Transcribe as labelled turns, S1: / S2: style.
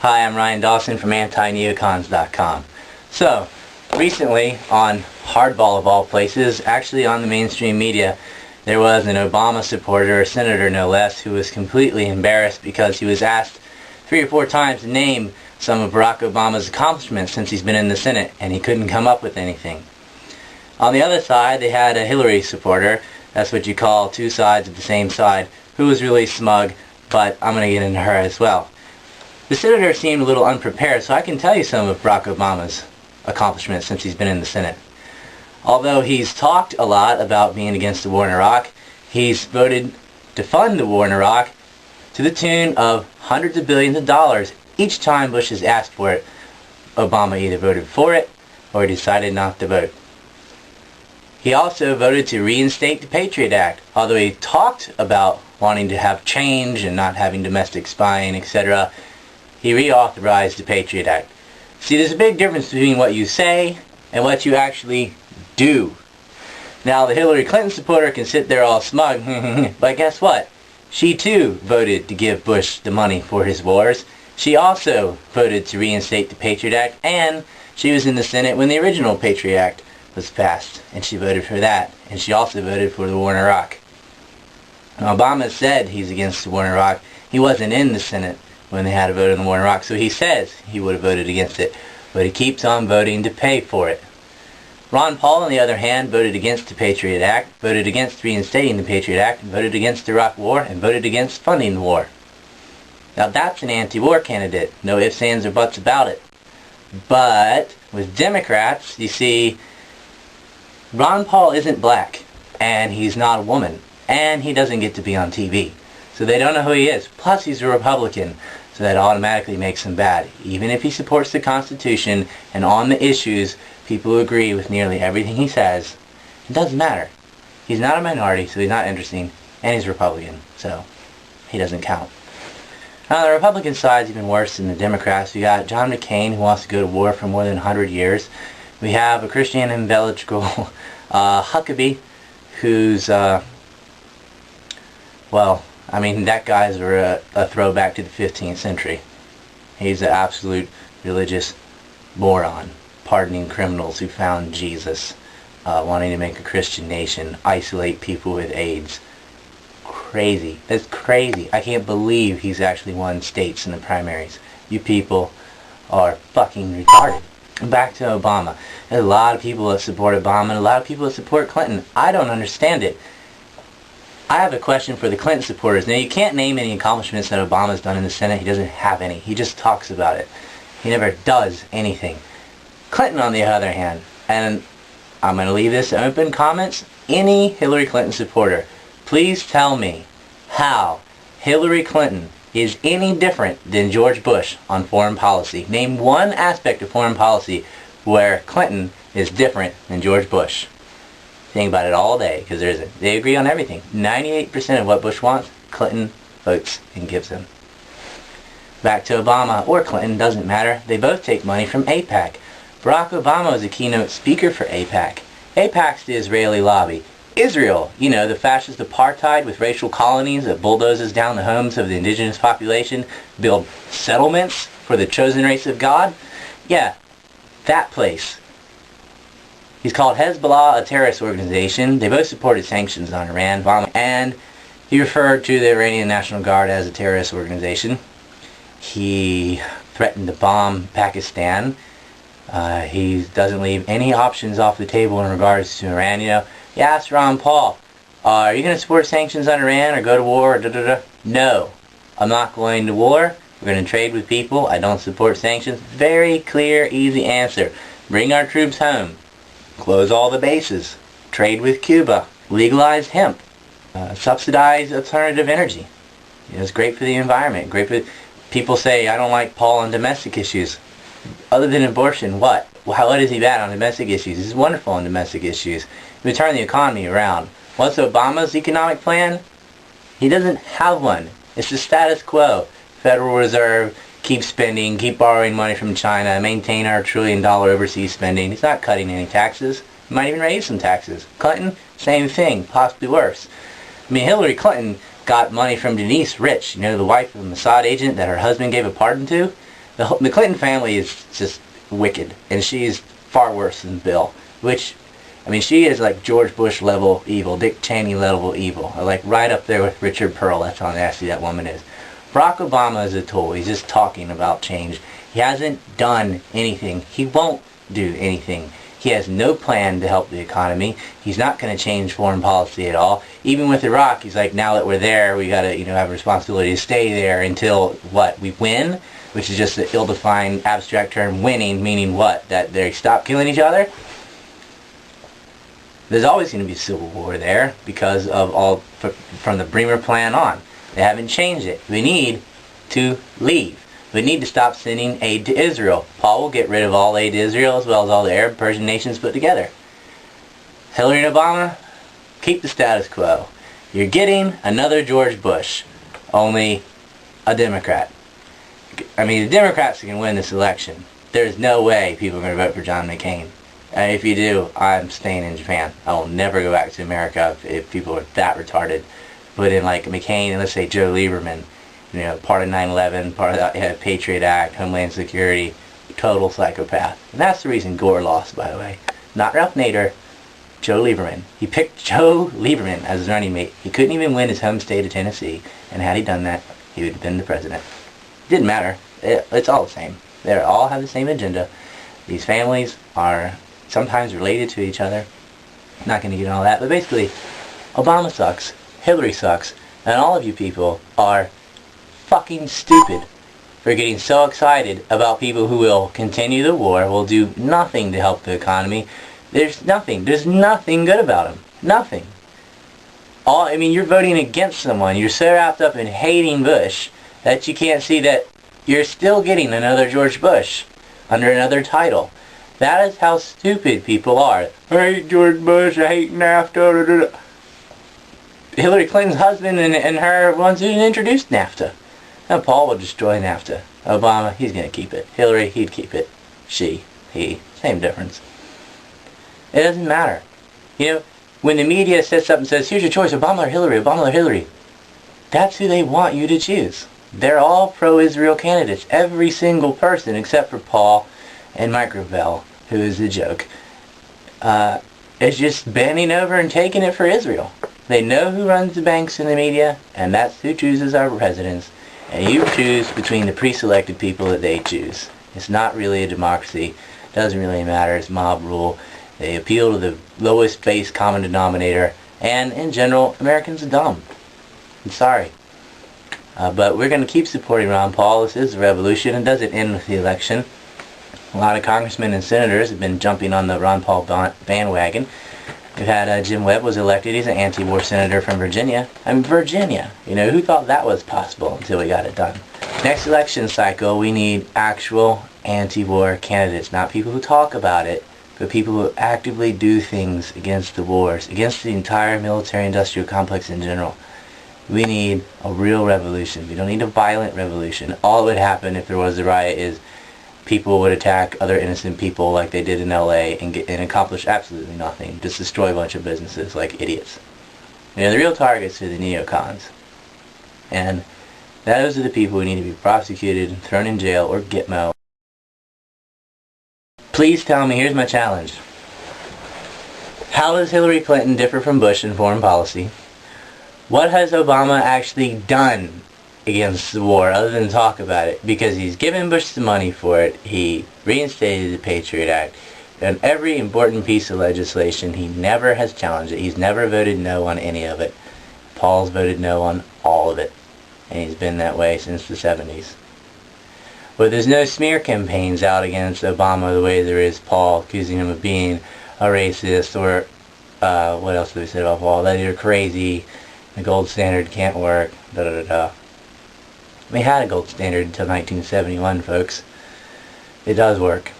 S1: Hi, I'm Ryan Dawson from ANTI-NECONS.com. So, recently on Hardball of all places, actually on the mainstream media, there was an Obama supporter, a senator no less, who was completely embarrassed because he was asked 3 or 4 times to name some of Barack Obama's accomplishments since he's been in the Senate, and he couldn't come up with anything. On the other side, they had a Hillary supporter, that's what you call two sides of the same side, who was really smug, but I'm going to get into her as well. The senator seemed a little unprepared, so I can tell you some of Barack Obama's accomplishments since he's been in the Senate. Although he's talked a lot about being against the war in Iraq, he's voted to fund the war in Iraq to the tune of hundreds of billions of dollars. Each time Bush has asked for it, Obama either voted for it or decided not to vote. He also voted to reinstate the Patriot Act. Although he talked about wanting to have change and not having domestic spying, etc., he reauthorized the Patriot Act. See, there's a big difference between what you say and what you actually do. Now, the Hillary Clinton supporter can sit there all smug, but guess what? She too voted to give Bush the money for his wars. She also voted to reinstate the Patriot Act, and she was in the Senate when the original Patriot Act was passed, and she voted for that, and she also voted for the war in Iraq. Now, Obama said he's against the war in Iraq. He wasn't in the Senate when they had a vote on the war in Iraq, so he says he would have voted against it, but he keeps on voting to pay for it. Ron Paul, on the other hand, voted against the Patriot Act, voted against reinstating the Patriot Act, voted against the Iraq War, and voted against funding the war. Now that's an anti-war candidate. No ifs, ands, or buts about it. But with Democrats, you see, Ron Paul isn't black, and he's not a woman, and he doesn't get to be on TV. So they don't know who he is. Plus, he's a Republican, so that automatically makes him bad. Even if he supports the Constitution, and on the issues, people agree with nearly everything he says, it doesn't matter. He's not a minority, so he's not interesting, and he's Republican, so he doesn't count. Now, the Republican side's even worse than the Democrats. We got John McCain, who wants to go to war for more than 100 years. We have a Christian evangelical Huckabee, who's, well, I mean, that guy's a throwback to the 15th century. He's an absolute religious moron, pardoning criminals who found Jesus, wanting to make a Christian nation, isolate people with AIDS. Crazy. That's crazy. I can't believe he's actually won states in the primaries. You people are fucking retarded. Back to Obama. There's a lot of people that support Obama and a lot of people that support Clinton. I don't understand it. I have a question for the Clinton supporters. Now, you can't name any accomplishments that Obama's done in the Senate. He doesn't have any. He just talks about it. He never does anything. Clinton, on the other hand, and I'm going to leave this open comments, any Hillary Clinton supporter, please tell me how Hillary Clinton is any different than George Bush on foreign policy. Name one aspect of foreign policy where Clinton is different than George Bush. Think about it all day, because there isn't. They agree on everything. 98% of what Bush wants, Clinton votes and gives him. Back to Obama or Clinton, doesn't matter. They both take money from AIPAC. Barack Obama was a keynote speaker for AIPAC. AIPAC's the Israeli lobby. Israel, you know, the fascist apartheid with racial colonies that bulldozes down the homes of the indigenous population, build settlements for the chosen race of God. Yeah, that place. He's called Hezbollah a terrorist organization. They both supported sanctions on Iran, and he referred to the Iranian National Guard as a terrorist organization. He threatened to bomb Pakistan. He doesn't leave any options off the table in regards to Iran. You know, you asked Ron Paul, are you going to support sanctions on Iran or go to war? No, I'm not going to war. We're going to trade with people. I don't support sanctions. Very clear, easy answer. Bring our troops home. Close all the bases. Trade with Cuba. Legalize hemp. Subsidize alternative energy. You know, it's great for the environment. Great for people say, I don't like Paul on domestic issues. Other than abortion, what? What is he bad on domestic issues? He's wonderful on domestic issues. We turn the economy around. What's Obama's economic plan? He doesn't have one. It's the status quo. Federal Reserve, keep spending, keep borrowing money from China, maintain our $1 trillion overseas spending. He's not cutting any taxes. He might even raise some taxes. Clinton, same thing, possibly worse. I mean, Hillary Clinton got money from Denise Rich, you know, the wife of a Mossad agent that her husband gave a pardon to. The Clinton family is just wicked, and she's far worse than Bill. Which, I mean, she is like George Bush level evil, Dick Cheney level evil, like right up there with Richard Pearl. That's how nasty that woman is. Barack Obama is a tool. He's just talking about change. He hasn't done anything. He won't do anything. He has no plan to help the economy. He's not going to change foreign policy at all. Even with Iraq, he's like, now that we're there, we got to, have a responsibility to stay there until what? We win, which is just an ill-defined abstract term. Winning, meaning what? That they stop killing each other? There's always going to be civil war there because of all from the Bremer Plan on. They haven't changed it. We need to leave. We need to stop sending aid to Israel. Paul will get rid of all aid to Israel as well as all the Arab Persian nations put together. Hillary and Obama, keep the status quo. You're getting another George Bush, only a Democrat. I mean, the Democrats can win this election. There's no way people are going to vote for John McCain. And if you do, I'm staying in Japan. I will never go back to America if people are that retarded. Put in like McCain and let's say Joe Lieberman, part of 9/11, part of the Patriot Act, Homeland Security, total psychopath. And that's the reason Gore lost, by the way. Not Ralph Nader, Joe Lieberman. He picked Joe Lieberman as his running mate. He couldn't even win his home state of Tennessee. And had he done that, he would have been the president. Didn't matter. It's all the same. They all have the same agenda. These families are sometimes related to each other. Not going to get into all that. But basically, Obama sucks. Hillary sucks. And all of you people are fucking stupid for getting so excited about people who will continue the war, will do nothing to help the economy. There's nothing good about them. Nothing. You're voting against someone. You're so wrapped up in hating Bush that you can't see that you're still getting another George Bush under another title. That is how stupid people are. I hate George Bush, I hate NAFTA. Hillary Clinton's husband and her ones who introduced NAFTA. Now Paul will destroy NAFTA. Obama, he's going to keep it. Hillary, he'd keep it. She, he, same difference. It doesn't matter. When the media sets up and says, here's your choice, Obama or Hillary, Obama or Hillary, that's who they want you to choose. They're all pro-Israel candidates. Every single person except for Paul and Microvell, who is a joke, is just bending over and taking it for Israel. They know who runs the banks in the media, and that's who chooses our presidents. And you choose between the pre-selected people that they choose. It's not really a democracy. It doesn't really matter. It's mob rule. They appeal to the lowest base common denominator. And in general, Americans are dumb. I'm sorry. But we're going to keep supporting Ron Paul. This is a revolution. It doesn't end with the election. A lot of congressmen and senators have been jumping on the Ron Paul bandwagon. We've had Jim Webb was elected. He's an anti-war senator from Virginia. Virginia. Who thought that was possible until we got it done? Next election cycle, we need actual anti-war candidates. Not people who talk about it, but people who actively do things against the wars, against the entire military-industrial complex in general. We need a real revolution. We don't need a violent revolution. All that would happen if there was a riot is people would attack other innocent people like they did in LA and accomplish absolutely nothing. Just destroy a bunch of businesses like idiots. The real targets are the neocons. And those are the people who need to be prosecuted, thrown in jail, or gitmo. Please tell me, here's my challenge. How does Hillary Clinton differ from Bush in foreign policy? What has Obama actually done against the war other than talk about it? Because he's given Bush the money for it. He reinstated the Patriot Act. And every important piece of legislation, he never has challenged it. He's never voted no on any of it. Paul's voted no on all of it. And he's been that way since the 70s. But there's no smear campaigns out against Obama the way there is Paul, accusing him of being a racist, or what else did we say about Paul? That you're crazy, the gold standard can't work, da-da-da-da. We had a gold standard until 1971, folks. It does work.